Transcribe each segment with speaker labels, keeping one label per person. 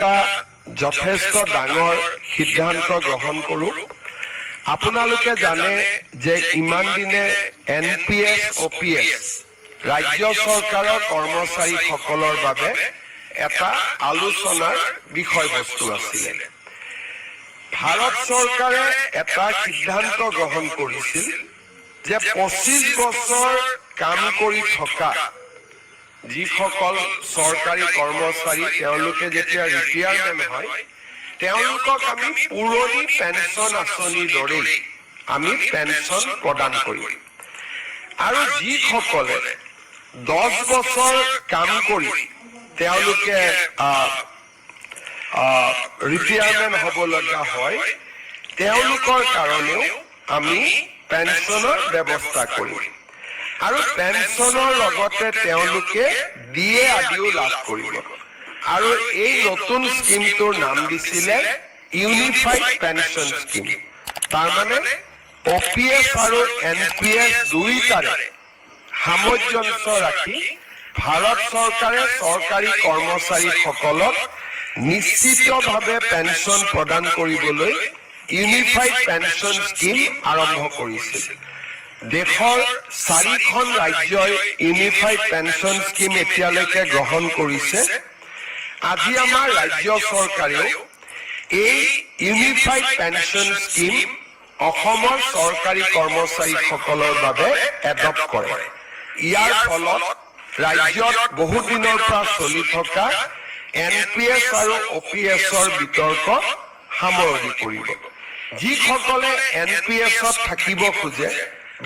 Speaker 1: এটা যথেষ্ট ডাঙৰ সিদ্ধান্ত গ্ৰহণ কৰোঁ। আপোনালোকে জানে যে ইমান দিনে NPS OPS ৰাজ্য চৰকাৰৰ কৰ্মচাৰীসকলৰ বাবে এটা আলোচনাৰ বিষয়বস্তু আছিলে। ভাৰত চৰকাৰে এটা সিদ্ধান্ত গ্ৰহণ কৰিছিল যে 25 বছৰ কাম কৰি থকা যিসকল চৰকাৰী কৰ্মচাৰী তেওঁলোকে যেতিয়া ৰিটায়াৰমেণ্ট হয় তেওঁলোকক আমি পুৰণি পেঞ্চন আঁচনিৰ দৰেই আমি পেঞ্চন প্ৰদান কৰিম। আৰু যিসকলে 10 বছৰ কাম কৰি তেওঁলোকে ৰিটায়াৰমেণ্ট হ'বলগীয়া হয় তেওঁলোকৰ কাৰণেও আমি পেঞ্চনৰ ব্যৱস্থা কৰিম। আৰু পেঞ্চনৰ লগতে তেওঁলোকে DA আদিও লাভ কৰিব। আৰু এই নতুন স্কিমটোৰ নাম দিছিলে ইউনিফাইড পেঞ্চন স্কিম। তাৰমানে OPS আৰু NPS দুইটাৰে সামঞ্জস্য ৰাখি ভাৰত চৰকাৰে চৰকাৰী কৰ্মচাৰীসকলক নিশ্চিতভাৱে পেঞ্চন প্ৰদান কৰিবলৈ ইউনিফাইড পেঞ্চন স্কিম আৰম্ভ কৰিছিল। দেশৰ 4খন ৰাজ্যই ইউনিফাইড পেঞ্চন স্কিম এতিয়ালৈকে গ্ৰহণ কৰিছে। আজি আমাৰ ৰাজ্য চৰকাৰেও এই ইউনিফাইড পেঞ্চন স্কিম অসমৰ চৰকাৰী কৰ্মচাৰীসকলৰ বাবে এডপ্ট কৰে। ইয়াৰ ফলত ৰাজ্যত বহু দিনৰ পৰা চলি থকা NPS আৰু OPSৰ বিতৰ্ক সামৰণি পৰিব। যিসকলে NPSত থাকিব খোজে,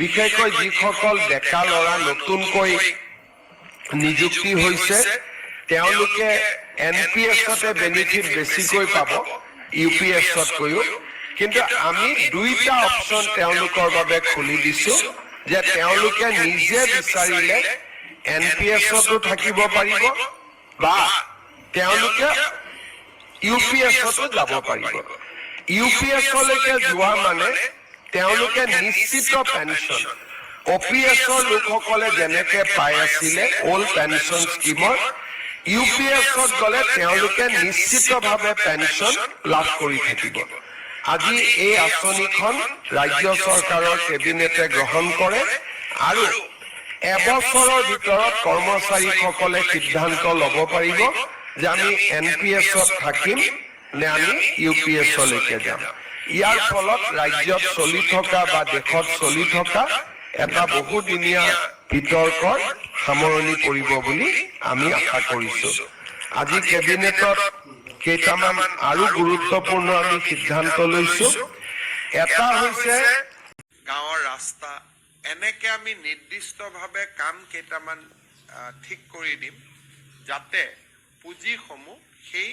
Speaker 1: বিশেষকৈ যিসকল ডেকা ল'ৰা নতুনকৈ নিযুক্তি হৈছে তেওঁলোকে NPSতে বেনিফিট বেছিকৈ পাব UPSতকৈও। কিন্তু আমি দুইটা অপশ্যন তেওঁলোকৰ বাবে খুলি দিছো যে তেওঁলোকে নিজে বিচাৰিলে NPSতো থাকিব পাৰিব বা তেওঁলোকে UPSতো যাব পাৰিব। UPSলৈকে যোৱা মানে তেওঁলোকে নিশ্চিত পেঞ্চন OPSৰ লোকসকলে যেনেকে পাই আছিলে অল্ড পেঞ্চন স্কিমৰ, UPSত গ'লে তেওঁলোকে নিশ্চিতভাৱে পেঞ্চন লাভ কৰি থাকিব। আজি এই আঁচনিখন ৰাজ্য চৰকাৰৰ কেবিনেটে গ্ৰহণ কৰে আৰু এবছৰৰ ভিতৰত কৰ্মচাৰীসকলে সিদ্ধান্ত ল'ব পাৰিব যে আমি NPSত থাকিম নে আমি UPSলৈকে যাম। ইয়াৰ ফলত ৰাজ্যত চলি থকা বা দেশত চলি থকা এটা বহুদিনীয়া বিতৰ্কৰ সামৰণি পৰিব বুলি আমি আশা কৰিছো। আজি কেবিনেটত কেইটামান আৰু গুৰুত্বপূৰ্ণ আমি সিদ্ধান্ত লৈছো। এটা হৈছে
Speaker 2: গাঁৱৰ ৰাস্তা, এনেকে আমি নিৰ্দিষ্টভাৱে কাম কেইটামান ঠিক কৰি দিম যাতে পুঁজিসমূহ সেই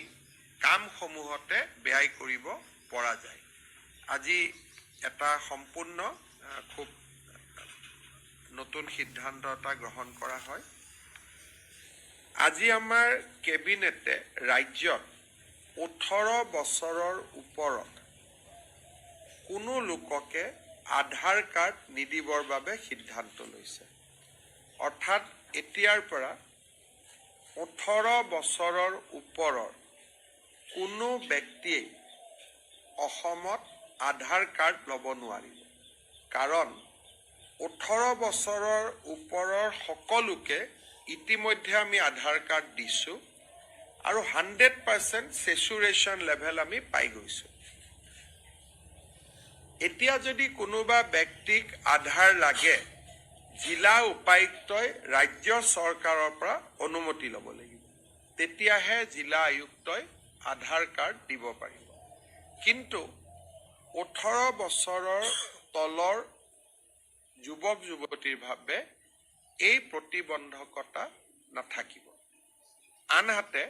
Speaker 2: কামসমূহতে ব্যয় কৰিব পৰা যায়। আজি এটা সম্পূৰ্ণ খুব নতুন সিদ্ধান্ত এটা গ্ৰহণ কৰা হয়। আজি আমাৰ কেবিনেটে ৰাজ্যত 18 বছৰৰ ওপৰত কোনো লোককে আধাৰ কাৰ্ড নিদিবৰ বাবে সিদ্ধান্ত লৈছে। অৰ্থাৎ এতিয়াৰ পৰা 18 বছৰৰ ওপৰৰ কোনো ব্যক্তিয়ে অসমত আধাৰ কাৰ্ড ল'ব নোৱাৰিব। কাৰণ 18 বছৰৰ ওপৰৰ সকলোকে ইতিমধ্যে আমি আধাৰ কাৰ্ড দিছোঁ আৰু 100% চেচুৰেশ্যন লেভেল আমি পাই গৈছোঁ। এতিয়া যদি কোনোবা ব্যক্তিক আধাৰ লাগে, জিলা উপায়ুক্তই ৰাজ্য চৰকাৰৰ পৰা অনুমতি ল'ব লাগিব। তেতিয়াহে জিলা আয়ুক্তই আধাৰ কাৰ্ড দিব পাৰিব। কিন্তু 18 বছৰৰ তলৰ যুৱক যুৱতীৰ বাবে এই প্ৰতিবন্ধকতা নাথাকিব। আনহাতে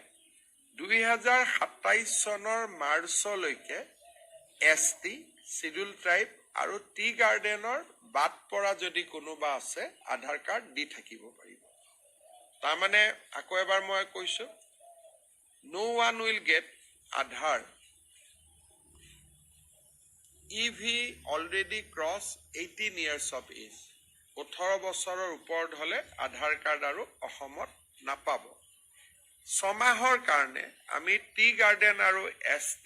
Speaker 2: 2027 চনৰ মাৰ্চলৈকে ST, শিডিউল ট্ৰাইব আৰু টি গাৰ্ডেনৰ বাদ পৰা যদি কোনোবা আছে আধাৰ কাৰ্ড দি থাকিব পাৰিব। তাৰমানে আকৌ এবাৰ মই কৈছোঁ, no one will get Aadhaar if he already cross 18 years of age. 18 বছৰৰ ওপৰত হ'লে আধাৰ কাৰ্ড আৰু অসমত নাপাব। ছমাহৰ কাৰণে আমি টি গাৰ্ডেন আৰু ST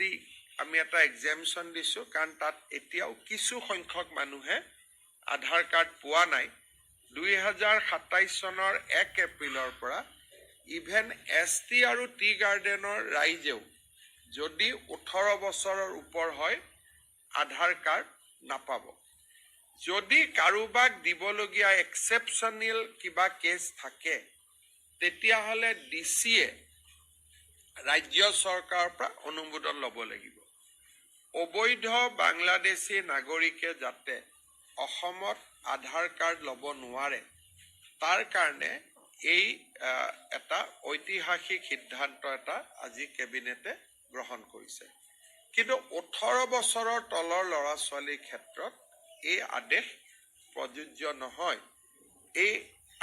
Speaker 2: আমি এটা এক্সেমশ্যন দিছোঁ, কাৰণ তাত এতিয়াও কিছু সংখ্যক মানুহে আধাৰ কাৰ্ড পোৱা নাই। 2027 চনৰ 1 এপ্ৰিলৰ পৰা ইভেন ST আৰু টি গাৰ্ডেনৰ ৰাইজেও যদি 18 বছৰৰ ওপৰ হয় আধাৰ কাৰ্ড নাপাব। যদি কাৰোবাক দিবলগীয়া এক্সেপশ্যনেল কিবা কেছ থাকে তেতিয়াহ'লে DCয়ে ৰাজ্য চৰকাৰৰ পৰা অনুমোদন ল'ব লাগিব। অবৈধ বাংলাদেশী নাগৰিকে যাতে অসমত আধাৰ কাৰ্ড ল'ব নোৱাৰে তাৰ কাৰণে এই এটা ঐতিহাসিক সিদ্ধান্ত এটা আজি কেবিনেটে গ্ৰহণ কৰিছে। কিন্তু 18 বছৰৰ তলৰ ল'ৰা ছোৱালীৰ ক্ষেত্ৰত এই আদেশ প্ৰযোজ্য নহয়। এই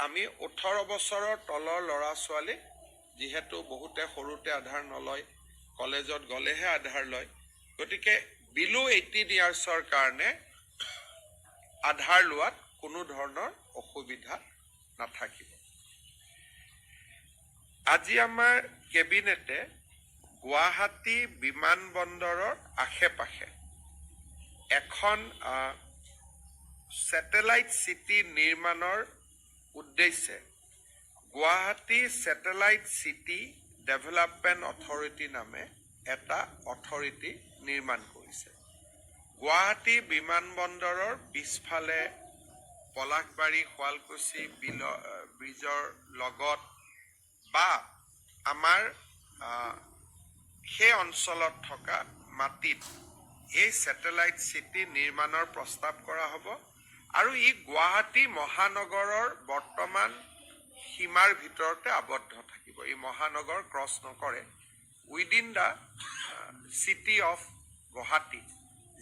Speaker 2: আমি 18 বছৰৰ তলৰ ল'ৰা ছোৱালীক যিহেতু বহুতে সৰুতে আধাৰ নলয়, কলেজত গ'লেহে আধাৰ লয়, গতিকে বিলো 18 ইয়াৰ্ছৰ কাৰণে আধাৰ লোৱাত কোনো ধৰণৰ অসুবিধা নাথাকিব। আজি আমাৰ কেবিনেটে গুৱাহাটী বিমানবন্দৰৰ আশে-পাশে এখন ছেটেলাইট চিটি নিৰ্মাণৰ উদ্দেশ্যে Guwahati satellite city development authority নামে এটা অথৰিটি নিৰ্মাণ কৰিছে। গুৱাহাটী বিমানবন্দৰৰ পিছফালে পলাশবাৰী শুৱালকুছি ব্ৰিজৰ লগত বা আমাৰ সেই অঞ্চলত থকা মাটিত এই ছেটেলাইট চিটি নিৰ্মাণৰ প্ৰস্তাৱ কৰা হ'ব আৰু ই গুৱাহাটী মহানগৰৰ বৰ্তমান সীমাৰ ভিতৰতে আবদ্ধ থাকিব। এই মহানগৰ ক্ৰছ নকৰে, within the city of Guwahati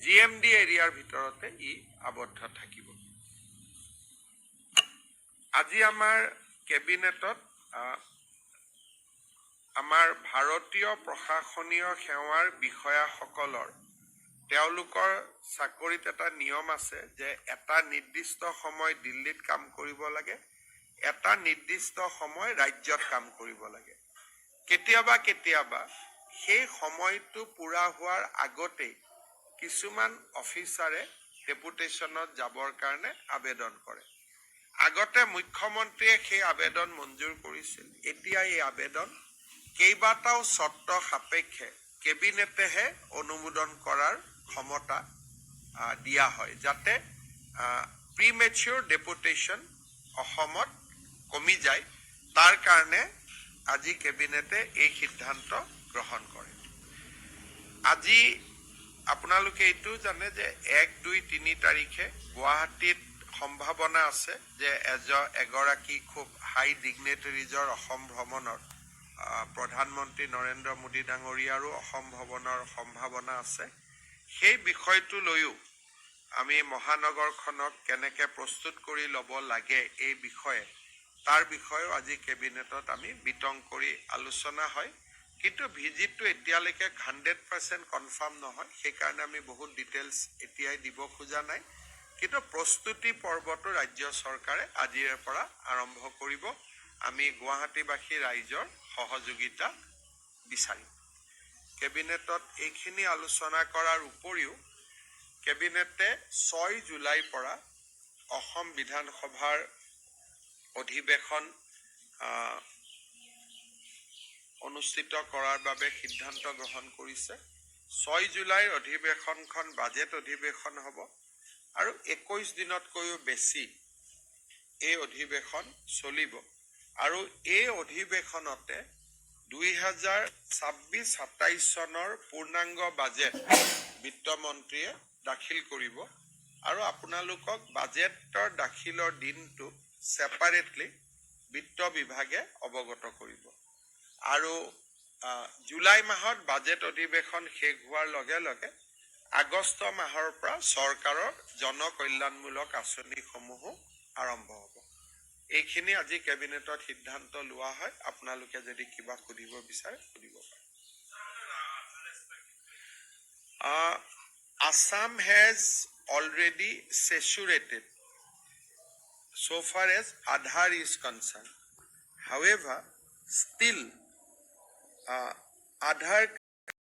Speaker 2: GMD এৰিয়াৰ ভিতৰতে ই আবদ্ধ থাকিব। আজি আমাৰ কেবিনেটত আমাৰ ভাৰতীয় প্ৰশাসনীয় সেৱাৰ বিষয়াসকলৰ তেওঁলোকৰ চাকৰিত এটা নিয়ম আছে যে এটা নিৰ্দিষ্ট সময় দিল্লীত কাম কৰিব লাগে, এটা নিৰ্দিষ্ট সময় ৰাজ্যত কাম কৰিব লাগে। কেতিয়াবা কেতিয়াবা সেই সময়টো পুৰা হোৱাৰ আগতেই কিছুমান অফিচাৰে ডেপুটেশ্যনত যাবৰ কাৰণে আবেদন কৰে। আগতে মুখ্যমন্ত্ৰীয়ে সেই আবেদন মঞ্জুৰ কৰিছিল। এতিয়া এই আবেদন কেইবাটাও চৰ্ত সাপেক্ষে কেবিনেটেহে অনুমোদন কৰাৰ ক্ষমতা দিয়া হয়, যাতে প্ৰিমেচিয়ৰ ডেপুটেশ্যন অসমত কমি যায়। তাৰ কাৰণে আজি কেবিনেটে এই সিদ্ধান্ত গ্ৰহণ কৰে। আজি আপোনালোকে এইটো জানে যে 1, 2, 3 তাৰিখে গুৱাহাটীত সম্ভাৱনা আছে যে এগৰাকী খুব হাই ডিগনেটাৰিজৰ অসম ভ্ৰমণৰ প্ৰধানমন্ত্ৰী নৰেন্দ্ৰ মোদী ডাঙৰীয়াৰো অসম ভ্ৰমণৰ সম্ভাৱনা আছে। সেই বিষয়টো লৈও আমি মহানগৰখনক কেনেকৈ প্ৰস্তুত কৰি ল'ব লাগে এই বিষয়ে তাৰ বিষয়েও আজি কেবিনেটত আমি বিতং কৰি আলোচনা হয়। কিন্তু ভিজিটটো এতিয়ালৈকে 100% কনফাৰ্ম নহয়, সেইকাৰণে আমি বহুত ডিটেইলছ এতিয়াই দিব খোজা নাই। কিন্তু প্ৰস্তুতি পৰ্বটো ৰাজ্য চৰকাৰে আজিৰে পৰা আৰম্ভ কৰিব। আমি গুৱাহাটীবাসী ৰাইজৰ সহযোগিতা বিচাৰিম। কেবিনেটত এইখিনি আলোচনা কৰাৰ উপৰিও কেবিনেটে 6 জুলাইৰ পৰা অসম বিধানসভাৰ অধিৱেশন অনুষ্ঠিত কৰাৰ বাবে সিদ্ধান্ত গ্ৰহণ কৰিছে। 6 জুলাইৰ অধিৱেশনখন বাজেট অধিৱেশন হ'ব আৰু 21 দিনতকৈও বেছি এই অধিৱেশন চলিব আৰু এই অধিৱেশনতে 2026-27 চনৰ পূৰ্ণাংগ বাজেট বিত্তমন্ত্ৰীয়ে দাখিল কৰিব আৰু আপোনালোকক বাজেটৰ দাখিলৰ দিনটো ছেপাৰেটলি বিত্ত বিভাগে অৱগত কৰিব। আৰু জুলাই মাহত বাজেট অধিৱেশন শেষ হোৱাৰ লগে লগে আগষ্ট মাহৰ পৰা চৰকাৰৰ জনকল্যাণমূলক আঁচনিসমূহো আৰম্ভ হ'ব। এইখিনি আজি কেবিনেটত সিদ্ধান্ত লোৱা হয়। আপোনালোকে যদি কিবা সুধিব বিচাৰে সুধিব পাৰে। Assam has already saturated so far as Aadhaar is concerned. However, still Aadhaar